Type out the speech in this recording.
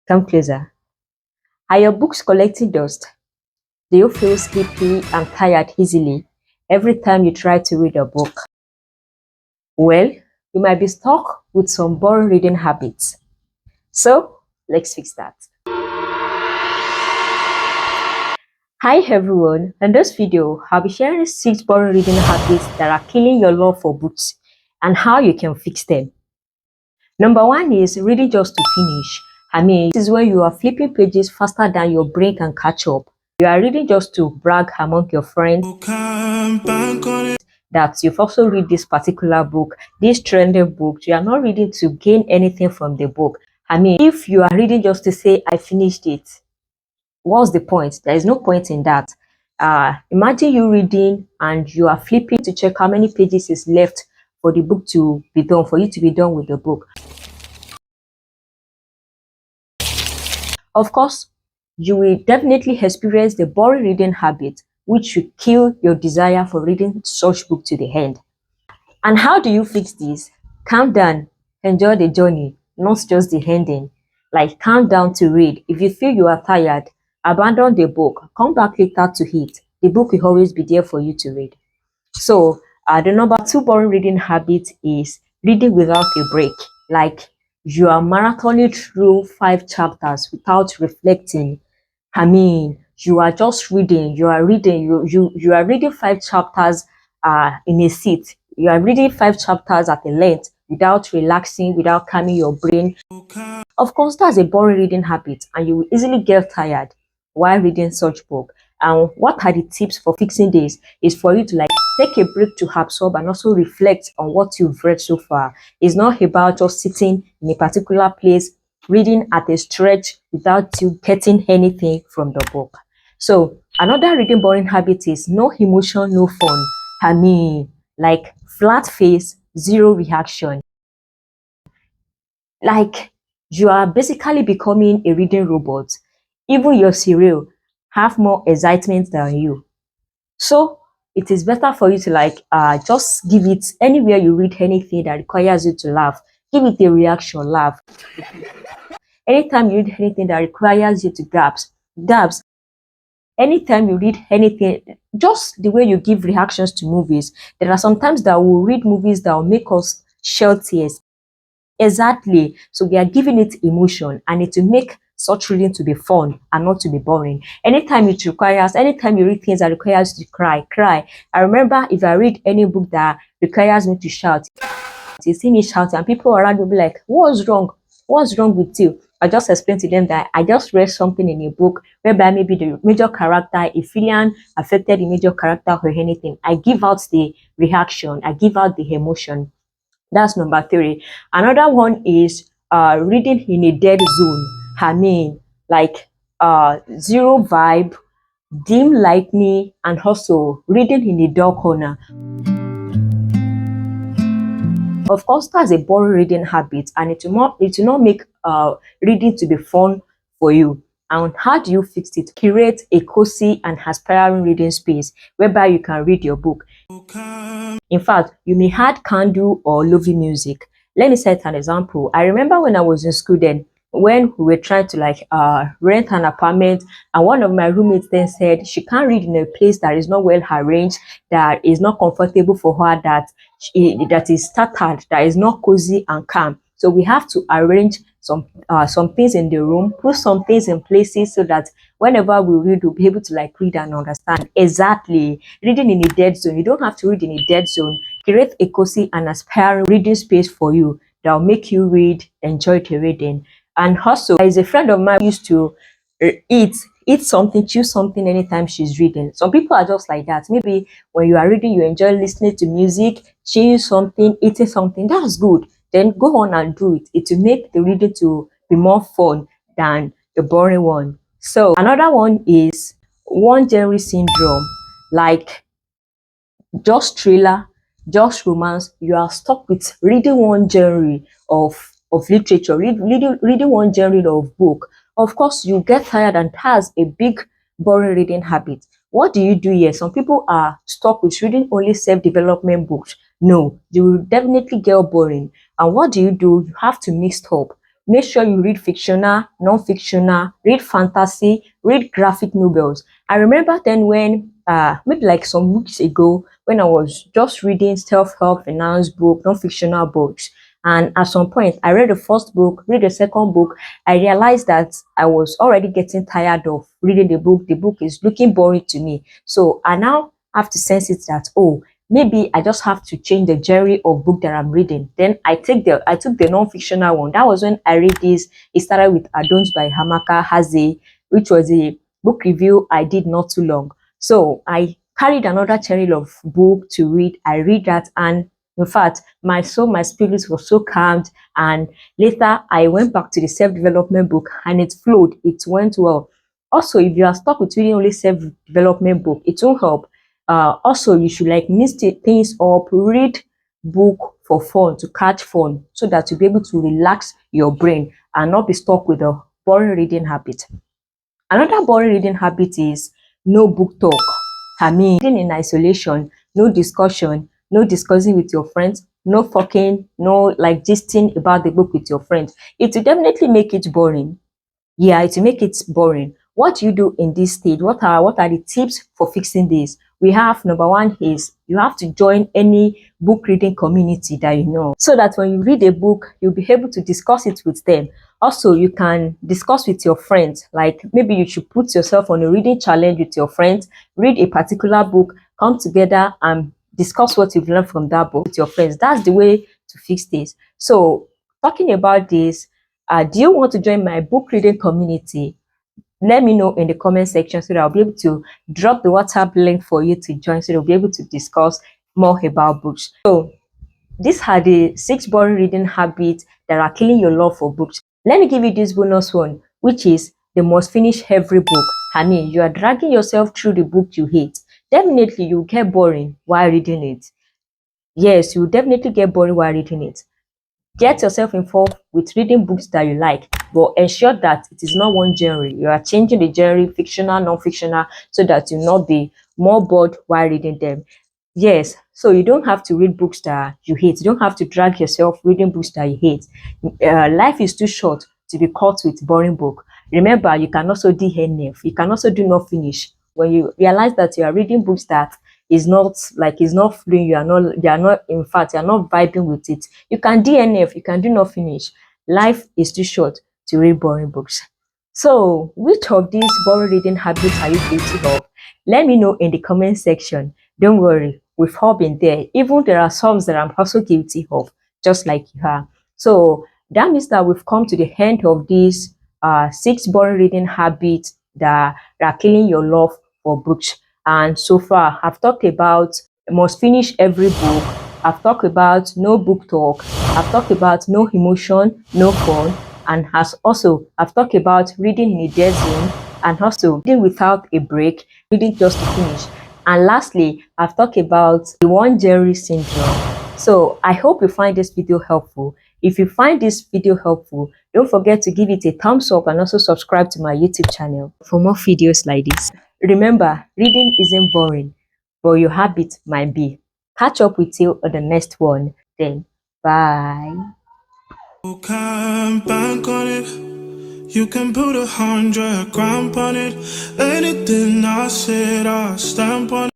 Come closer. Are your books collecting dust? Do you feel sleepy and tired easily every time you try to read a book? Well, you might be stuck with some boring reading habits. So, let's fix that. Hi everyone, in this video, I'll be sharing 6 boring reading habits that are killing your love for books and how you can fix them. Number 1 is reading just to finish. This is when you are flipping pages faster than your brain can catch up. You are reading just to brag among your friends that you've also read this particular book, this trending book. You are not reading to gain anything from the book. If you are reading just to say, I finished it, what's the point? There is no point in that. Imagine you reading and you are flipping to check how many pages is left for the book to be done, for you to be done with the book. Of course, you will definitely experience the boring reading habit, which will kill your desire for reading such book to the end. And how do you fix this? Calm down, enjoy the journey, not just the ending. Like, calm down to read. If you feel you are tired, abandon the book, come back later to it. The book will always be there for you to read. So, the number 2 boring reading habit is reading without a break. Like, you are marathoning through 5 chapters without reflecting. You are just reading, you are reading 5 chapters in a seat. You are reading 5 chapters at a length without relaxing, without calming your brain. Of course, that's a boring reading habit and you will easily get tired while reading such book. And what are the tips for fixing this is for you to take a break to absorb and also reflect on what you've read so far. It's not about just sitting in a particular place reading at a stretch without you getting anything from the book. So another reading boring habit is no emotion, no fun. Like flat face, zero reaction. Like you are basically becoming a reading robot. Even your cereal have more excitement than you. So it is better for you to just give it, anywhere you read anything that requires you to laugh, give it a reaction, laugh. Anytime you read anything that requires you to gasp. Anytime you read anything, just the way you give reactions to movies, there are sometimes that we'll read movies that will make us shed tears. Exactly. So we are giving it emotion and it will make such reading to be fun and not to be boring. Anytime you read things that requires you to cry. I remember if I read any book that requires me to shout, you see me shouting and people around will be like, what's wrong? What's wrong with you? I just explained to them that I just read something in a book whereby maybe the major character, a villain affected the major character or anything. I give out the reaction, I give out the emotion. That's number 3. Another one is reading in a dead zone. Zero vibe, dim lighting, and also reading in a dark corner. Of course, that's a boring reading habit and it will not make reading to be fun for you. And how do you fix it? Create a cozy and aspiring reading space whereby you can read your book. In fact, you may add candle or lovely music. Let me set an example. I remember when I was in school then, when we were trying to rent an apartment, and one of my roommates then said she can't read in a place that is not well arranged, that is not comfortable for her, that is scattered, that is not cozy and calm. So we have to arrange some things in the room, put some things in places so that whenever we read, we'll be able to read and understand. Exactly. Reading in a dead zone. You don't have to read in a dead zone. Create a cozy and aspiring reading space for you that will make you enjoy the reading. And also, there is a friend of mine who used to eat something, choose something anytime she's reading. Some people are just like that. Maybe when you are reading, you enjoy listening to music, chewing something, eating something. That's good. Then go on and do it. It will make the reading to be more fun than the boring one. So another one is one genre syndrome, like just thriller, just romance. You are stuck with reading one genre of literature, reading one genre of book. Of course, you get tired and has a big boring reading habit. What do you do here? Some people are stuck with reading only self-development books. No, you will definitely get boring. And what do? You have to mix up. Make sure you read fictional, non-fictional, read fantasy, read graphic novels. I remember then when maybe like some weeks ago when I was just reading self-help finance book, non-fictional books. And at some point, I read the first book, read the second book. I realized that I was already getting tired of reading the book. The book is looking boring to me. So I now have to sense it that, oh, maybe I just have to change the genre of book that I'm reading. Then I took the non-fictional one. That was when I read this. It started with Adons by Hamaka Haze, which was a book review I did not too long. So I carried another channel of book to read. I read that, and in fact, my soul, my spirit was so calmed. And later I went back to the self-development book and it flowed. It went well. Also, if you are stuck with reading only self-development book, it won't help. Also, you should like mix things up, read book for fun, to catch fun, so that you'll be able to relax your brain and not be stuck with a boring reading habit. Another boring reading habit is no book talk. I mean, reading in isolation, no discussion, no discussing with your friends, no talking, no like gisting about the book with your friends. It will definitely make it boring. Yeah, it will make it boring. What do you do in this stage? What are the tips for fixing this? We have number one is you have to join any book reading community that you know, so that when you read a book, you'll be able to discuss it with them. Also, you can discuss with your friends. Like maybe you should put yourself on a reading challenge with your friends, read a particular book, come together and discuss what you've learned from that book with your friends. That's the way to fix this. So talking about this, do you want to join my book reading community? Let me know in the comment section so that I'll be able to drop the WhatsApp link for you to join, so you'll be able to discuss more about books. So these are the 6 boring reading habits that are killing your love for books. Let me give you this bonus one, which is you must finish every book. I mean, you are dragging yourself through the book you hate. Definitely you'll get boring while reading it. Yes, you'll definitely get boring while reading it. Get yourself involved with reading books that you like, but ensure that it is not one genre. You are changing the genre, fictional, non-fictional, so that you'll not be more bored while reading them. Yes, so you don't have to read books that you hate. You don't have to drag yourself reading books that you hate. Life is too short to be caught with boring book. Remember, you can also DNF. You can also do not finish. When you realize that you are reading books that is not flowing, you are not in fact you are not vibing with it, you can DNF, you can do not finish. Life is too short to read boring books. So which of these boring reading habits are you guilty of? Let me know in the comment section. Don't worry, we've all been there. Even there are some that I'm also guilty of, just like you are. So that means that we've come to the end of these 6 boring reading habits that are killing your love for books. And so far, I've talked about must finish every book. I've talked about no book talk. I've talked about no emotion, no fun. And I've talked about reading in a dead zone, and also reading without a break, reading just to finish. And lastly, I've talked about the one genre syndrome. So I hope you find this video helpful. If you find this video helpful, don't forget to give it a thumbs up and also subscribe to my YouTube channel for more videos like this. Remember, reading isn't boring, but your habit might be. Catch up with you on the next one. Then, bye. You can bank on it. You can put 100 grand on it. Anything I said, I stamp on it.